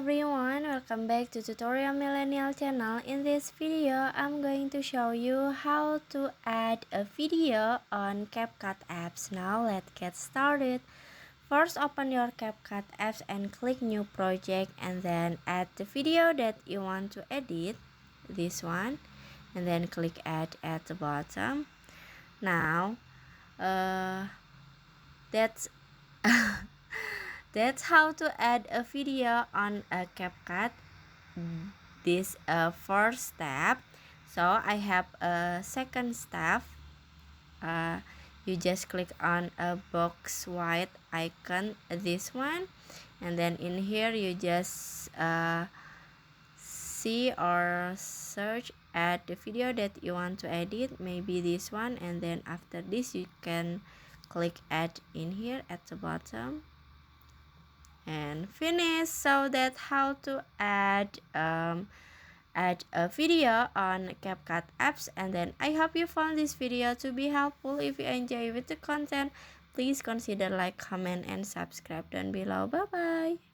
everyone, welcome back to Tutorial Millennial channel. In this video, I'm going to show you how to add a video on CapCut apps. Now let's get started. First, open your CapCut apps and click new project, and then add the video that you want to edit, this one, and then click add at the bottom. Now that's that's how to add a video on a CapCut. This first step. So I have a second step. You just click on a box white icon, this one, and then in here you just see or search at the video that you want to edit, maybe this one, and then after this you can click add in here at the bottom and finish. So that's how to add a video on CapCut apps. And then I hope you found this video to be helpful. If you enjoy with the content, please consider like, comment, and subscribe down below. Bye bye.